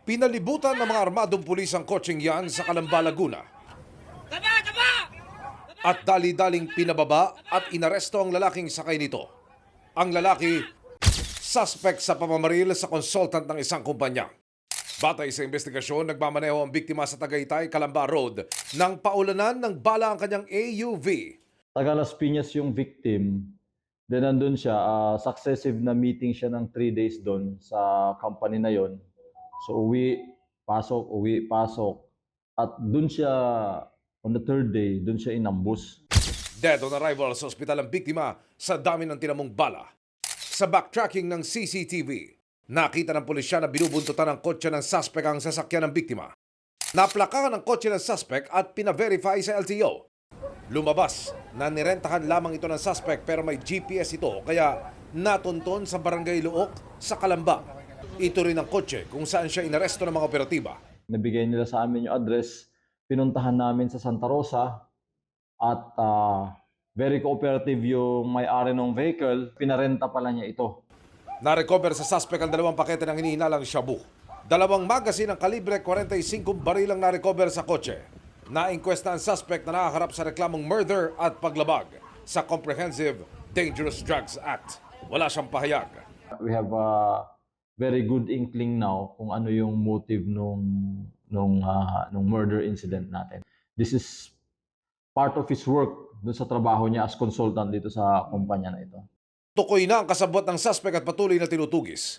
Pinalibutan ng mga armadong pulis ang kotseng yan sa Calamba, Laguna. At dali-daling pinababa at inaresto ang lalaking sakay nito. Ang lalaki, suspect sa pamamaril sa consultant ng isang kumpanya. Batay sa investigasyon, nagmamaneho ang biktima sa Tagaytay, Calamba Road nang paulanan ng bala ang kanyang AUV. Taga Las Piñas yung victim. Then nandun siya, successive na meeting siya ng 3 days doon sa company na yon. So uwi, pasok. At doon siya, on the 3rd day, doon siya inambus. Dead on arrival sa ospital ang biktima sa dami ng tinamong bala. Sa backtracking ng CCTV, nakita ng pulisya na binubuntutan ng kotse ng suspect ang sasakyan ng biktima. Naplakahan ang kotse ng suspect at pina-verify sa LTO. Lumabas na nirentahan lamang ito ng suspect pero may GPS ito kaya natunton sa Barangay Luok sa Calamba. Ito rin ang kotse kung saan siya inaresto ng mga operatiba. Nabigay nila sa amin yung address, pinuntahan namin sa Santa Rosa at very cooperative yung may-ari ng vehicle, pinarenta pala niya ito. Narecover sa suspect ang 2 pakete ng hinihinalang shabu. 2 magasin ng kalibre 45 baril ang narecover sa kotse. Na-inquesta ang suspect na nakaharap sa reklamong murder at paglabag sa Comprehensive Dangerous Drugs Act. Wala siyang pahayag. We have a very good inkling now kung ano yung motive nung murder incident natin. This is part of his work dun sa trabaho niya as consultant dito sa kumpanya na ito. Tukoy na ang kasabwat ng suspect at patuloy na tinutugis.